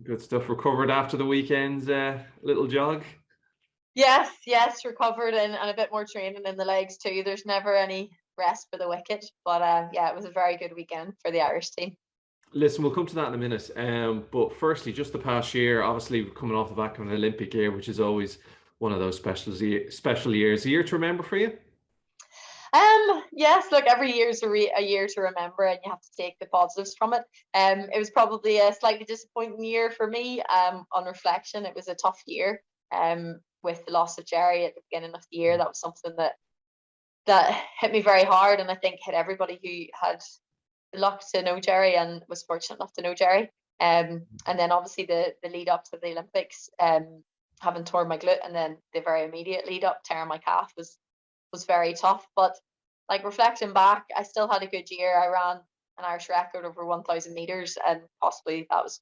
Good stuff. Recovered after the weekend's little jog? Yes, recovered and a bit more training in the legs too. There's never any rest for the wicked, but yeah, it was a very good weekend for the Irish team. Listen, we'll come to that in a minute. But firstly, just the past year, obviously coming off the back of an Olympic year, which is always one of those special years. A year to remember for you? Yes, look, every year is a year to remember, and you have to take the positives from it. It was probably a slightly disappointing year for me. On reflection, it was a tough year. With the loss of Jerry at the beginning of the year, that was something that hit me very hard, and I think hit everybody who had the luck to know Jerry and was fortunate enough to know Jerry. And then obviously the lead up to the Olympics, having torn my glute, and then the very immediate lead up, tearing my calf was very tough. But like reflecting back, I still had a good year. I ran an Irish record over 1,000 meters, and possibly that was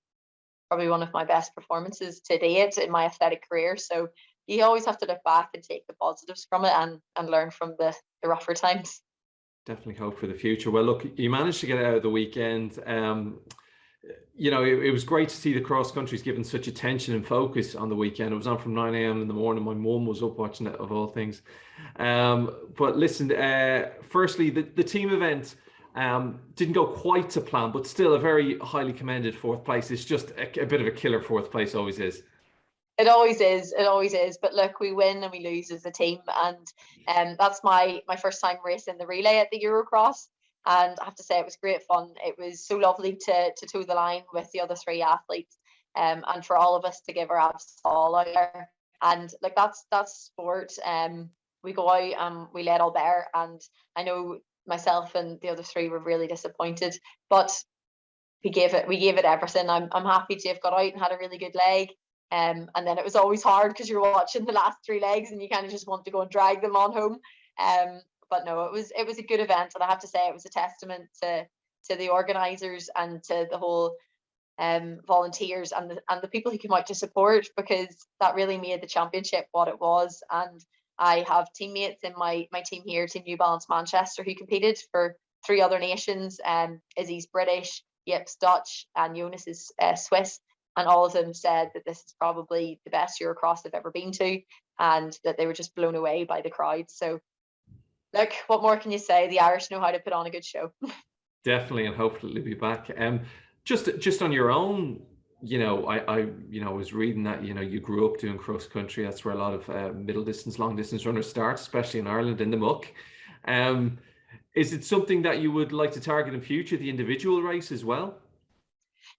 probably one of my best performances to date in my athletic career. So you always have to look back and take the positives from it and learn from the rougher times. Definitely hope for the future. Well, look, you managed to get out of the weekend. It was great to see the cross countries given such attention and focus on the weekend. It was on from 9 a.m. in the morning. My mum was up watching it, of all things. But listen, firstly, the team event didn't go quite to plan, but still a very highly commended fourth place. It's just a bit of a killer fourth place, always is. It always is. It always is. But look, we win and we lose as a team, and that's my first time racing the relay at the Eurocross. And I have to say, it was great fun. It was so lovely to toe the line with the other three athletes, and for all of us to give our abs all out there. And like that's sport. We go out and we let all bare. And I know myself and the other three were really disappointed, but we gave it everything. I'm happy to have got out and had a really good leg. And then it was always hard because you're watching the last three legs and you kind of just want to go and drag them on home. But no, it was a good event, and I have to say it was a testament to the organisers and to the whole volunteers and the people who came out to support, because that really made the championship what it was. And I have teammates in my team here, Team New Balance Manchester, who competed for three other nations. Izzy's British, Yip's Dutch, and Jonas is Swiss. And all of them said that this is probably the best Eurocross they've ever been to, and that they were just blown away by the crowd. So, look, what more can you say? The Irish know how to put on a good show. Definitely, and hopefully be back. Just on your own, I was reading that you grew up doing cross country. That's where a lot of middle distance, long distance runners start, especially in Ireland in the muck. Is it something that you would like to target in future, the individual race as well?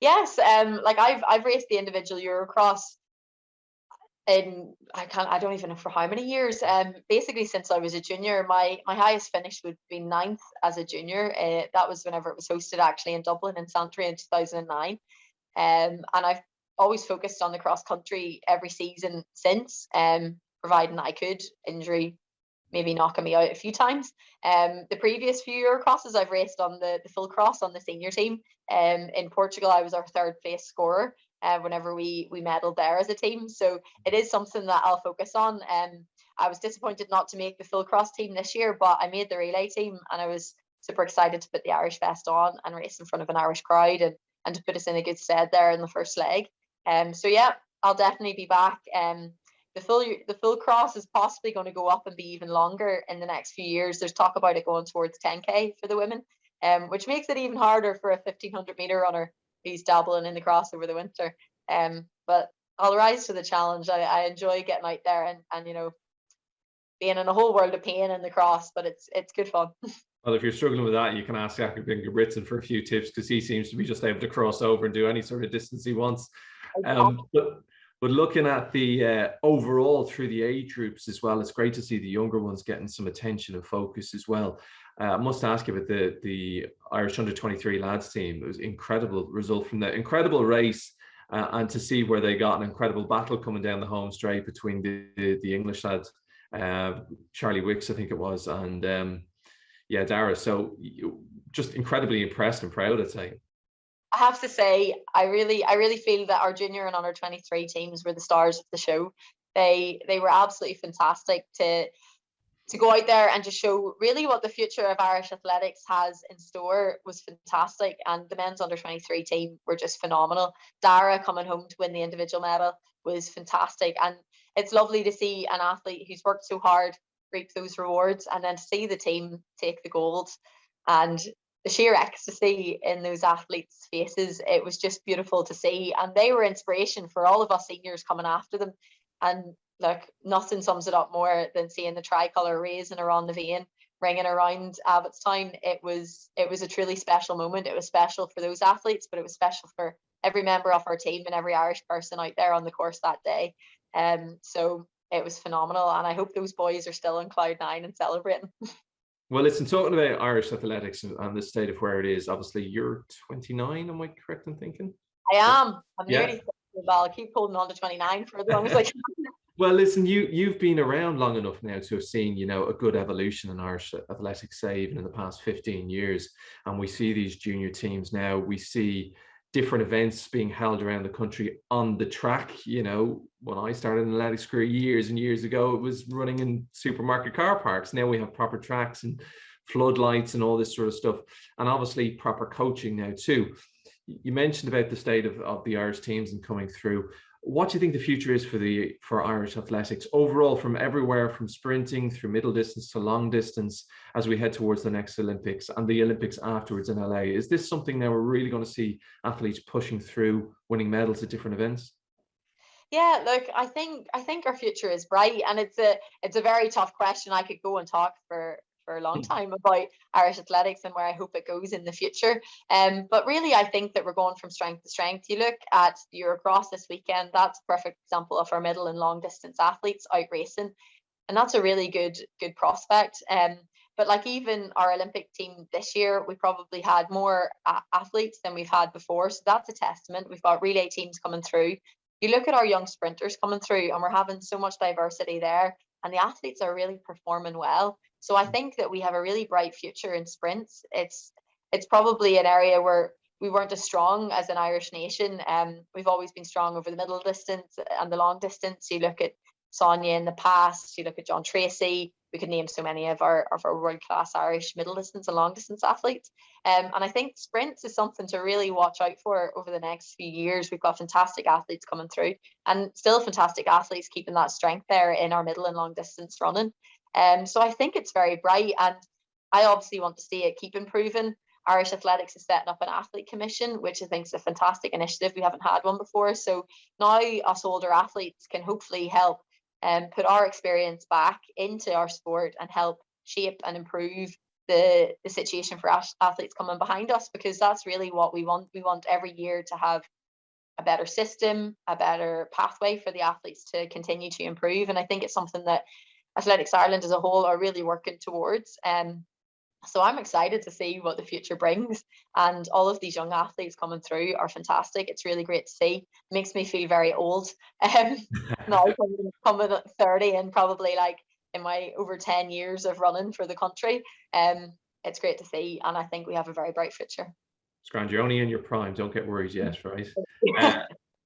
Yes, like I've raced the individual Eurocross in I don't even know for how many years. Basically since I was a junior. My highest finish would be ninth as a junior. That was whenever it was hosted actually in Dublin in Santry in 2009. And I've always focused on the cross country every season since, providing I could. Injury maybe knocking me out a few times. The previous few Eurocrosses I've raced on the full cross on the senior team. In Portugal, I was our third place scorer whenever we medalled there as a team. So it is something that I'll focus on. I was disappointed not to make the full cross team this year, but I made the relay team, and I was super excited to put the Irish vest on and race in front of an Irish crowd, and to put us in a good stead there in the first leg. So yeah, I'll definitely be back. The full cross is possibly going to go up and be even longer in the next few years. There's talk about it going towards 10K for the women, which makes it even harder for a 1,500 meter runner who's dabbling in the cross over the winter. But I'll rise to the challenge. I enjoy getting out there and being in a whole world of pain in the cross, but it's good fun. Well, if you're struggling with that, you can ask Jakob Ingebrigtsen for a few tips, because he seems to be just able to cross over and do any sort of distance he wants. But looking at the overall through the age groups as well, it's great to see the younger ones getting some attention and focus as well. I must ask you about the Irish under-23 lads team. It was an incredible result from that incredible race, and to see where they got an incredible battle coming down the home straight between the English lads, Charlie Wicks, I think it was, and Dara. So just incredibly impressed and proud, I'd say. I have to say, I really feel that our junior and under 23 teams were the stars of the show. They were absolutely fantastic. to go out there and just show really what the future of Irish athletics has in store was fantastic. And the men's under-23 team were just phenomenal. Dara coming home to win the individual medal was fantastic. And it's lovely to see an athlete who's worked so hard reap those rewards, and then to see the team take the gold and the sheer ecstasy in those athletes' faces. It was just beautiful to see. And they were inspiration for all of us seniors coming after them. And like, nothing sums it up more than seeing the tricolour raising around the vein, ringing around Abbottstown. It was a truly special moment. It was special for those athletes, but it was special for every member of our team and every Irish person out there on the course that day. So it was phenomenal, and I hope those boys are still on cloud nine and celebrating. Well, listen, talking about Irish athletics and the state of where it is, obviously you're 29, am I correct in thinking? I am. I'm nearly 30. I'll keep holding on to 29 for as long as I can. Well, listen, you've been around long enough now to have seen, you know, a good evolution in Irish athletics, say even in the past 15 years. And we see these junior teams now. We see different events being held around the country on the track. You know, when I started an athletics career years and years ago, it was running in supermarket car parks. Now we have proper tracks and floodlights and all this sort of stuff, and obviously proper coaching now too. You mentioned about the state of the Irish teams and coming through. What do you think the future is for Irish athletics overall, from everywhere, from sprinting through middle distance to long distance, as we head towards the next Olympics and the Olympics afterwards in LA? Is this something now we're really going to see athletes pushing through, winning medals at different events? Yeah, look, I think our future is bright, and it's a very tough question. I could go and talk for a long time about Irish athletics and where I hope it goes in the future. But really, I think that we're going from strength to strength. You look at the Eurocross this weekend, that's a perfect example of our middle and long distance athletes out racing. And that's a really good prospect. But like even our Olympic team this year, we probably had more athletes than we've had before. So that's a testament. We've got relay teams coming through. You look at our young sprinters coming through, and we're having so much diversity there. And the athletes are really performing well. So I think that we have a really bright future in sprints. It's probably an area where we weren't as strong as an Irish nation. We've always been strong over the middle distance and the long distance. You look at Sonia in the past, you look at John Tracy. We could name so many of our world-class Irish middle distance and long distance athletes. And I think sprints is something to really watch out for over the next few years. We've got fantastic athletes coming through, and still fantastic athletes keeping that strength there in our middle and long distance running. So I think it's very bright, and I obviously want to see it keep improving. Irish Athletics is setting up an athlete commission, which I think is a fantastic initiative. We haven't had one before. So now us older athletes can hopefully help put our experience back into our sport and help shape and improve the situation for athletes coming behind us, because that's really what we want. We want every year to have a better system, a better pathway for the athletes to continue to improve. And I think it's something that Athletics Ireland as a whole are really working towards. So I'm excited to see what the future brings, and all of these young athletes coming through are fantastic. It's really great to see. It makes me feel very old. Now coming at 30 and probably like in my over 10 years of running for the country. It's great to see, and I think we have a very bright future. It's grand. You're only in your prime. Don't get worried yet, right?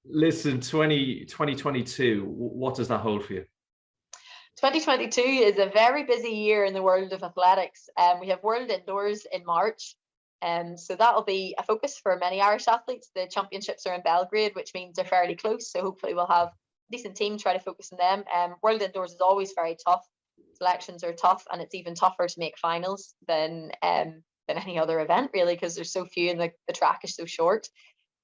Listen, 2022, what does that hold for you? 2022 is a very busy year in the world of athletics. We have World Indoors in March. So that'll be a focus for many Irish athletes. The championships are in Belgrade, which means they're fairly close. So hopefully we'll have a decent team try to focus on them. World Indoors is always very tough. Selections are tough, and it's even tougher to make finals than any other event, really, because there's so few and the track is so short.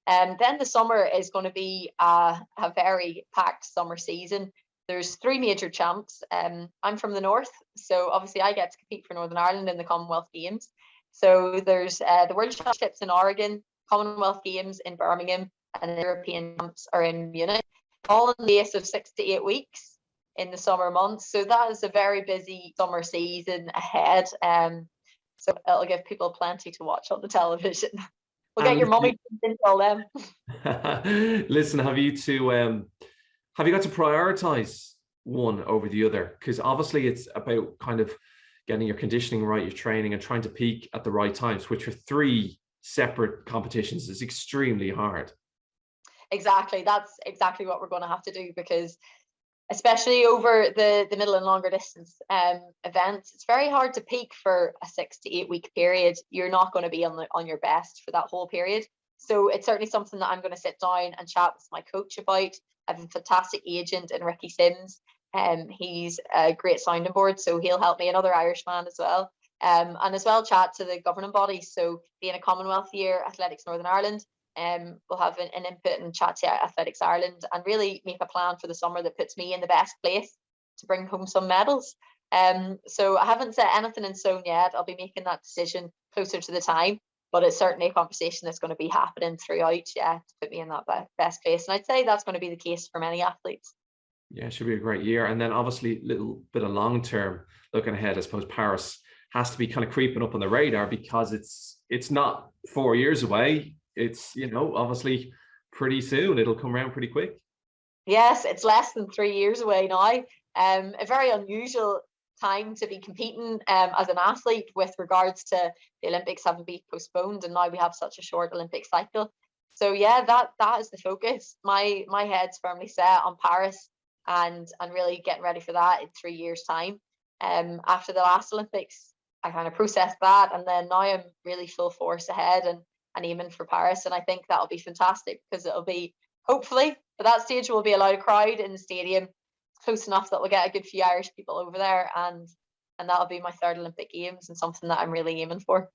Then the summer is going to be a very packed summer season. There's 3 major champs. I'm from the north, so obviously I get to compete for Northern Ireland in the Commonwealth Games. So there's the World Championships in Oregon, Commonwealth Games in Birmingham, and the European Champs are in Munich, all in the space of 6 to 8 weeks in the summer months. So that is a very busy summer season ahead. So it'll give people plenty to watch on the television. We'll get your mummy to tell them. Listen, have you got to prioritize one over the other? Because obviously it's about kind of getting your conditioning right, your training, and trying to peak at the right times, which are 3 separate competitions is extremely hard. Exactly. That's exactly what we're going to have to do, because especially over the middle and longer distance events, it's very hard to peak for a 6 to 8 week period. You're not going to be on your best for that whole period. So it's certainly something that I'm going to sit down and chat with my coach about. I have a fantastic agent in Ricky Sims. He's a great sounding board, so he'll help me, another Irishman as well. And as well chat to the governing bodies. So being a Commonwealth year, Athletics Northern Ireland, we'll have an input and chat to Athletics Ireland and really make a plan for the summer that puts me in the best place to bring home some medals. So I haven't set anything in stone yet. I'll be making that decision closer to the time, but it's certainly a conversation that's going to be happening throughout, to put me in that best place. And I'd say that's going to be the case for many athletes. Yeah, it should be a great year. And then obviously a little bit of long term looking ahead, I suppose Paris has to be kind of creeping up on the radar, because it's not 4 years away. It's, obviously pretty soon. It'll come around pretty quick. Yes, it's less than 3 years away now. A very unusual time to be competing as an athlete, with regards to the Olympics having been postponed, and now we have such a short Olympic cycle. So yeah, that is the focus. My head's firmly set on Paris and really getting ready for that in 3 years' time. After the last Olympics, I kind of processed that, and then now I'm really full force ahead and aiming for Paris. And I think that'll be fantastic, because it'll be, hopefully at that stage, we'll be allowed a crowd in the stadium close enough that we'll get a good few Irish people over there, and that'll be my third Olympic Games and something that I'm really aiming for.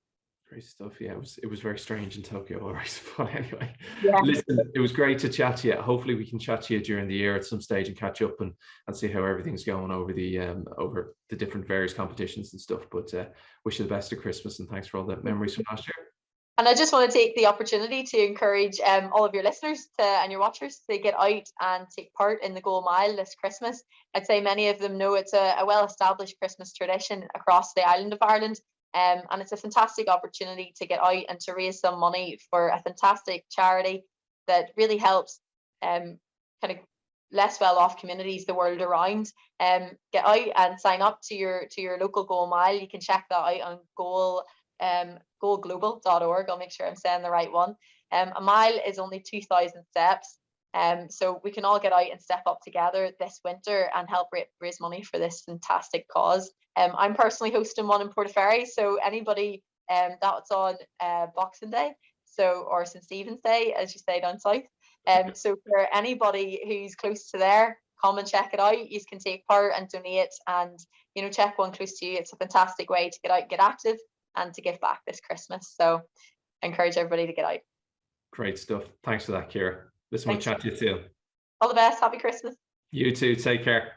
Great stuff. Yeah, it was very strange in Tokyo, all right. But anyway, yeah. Listen, it was great to chat to you. Hopefully we can chat to you during the year at some stage and catch up and see how everything's going over the different various competitions and stuff. But wish you the best of Christmas, and thanks for all the memories from last year. And I just want to take the opportunity to encourage all of your listeners and your watchers to get out and take part in the Goal Mile this Christmas. I'd say many of them know it's a well-established Christmas tradition across the island of Ireland. And it's a fantastic opportunity to get out and to raise some money for a fantastic charity that really helps kind of less well-off communities the world around. Get out and sign up to your local Goal Mile. You can check that out on goalglobal.org. I'll make sure I'm saying the right one. A mile is only 2,000 steps. So we can all get out and step up together this winter and help raise money for this fantastic cause. I'm personally hosting one in Portaferry, so anybody that's on Boxing Day, or St. Stephen's Day, as you say down south. So for anybody who's close to there, come and check it out. You can take part and donate, and check one close to you. It's a fantastic way to get out, get active, and to give back this Christmas. So I encourage everybody to get out. Great stuff. Thanks for that, Ciara. Listen, we'll chat to you soon. All the best. Happy Christmas. You too. Take care.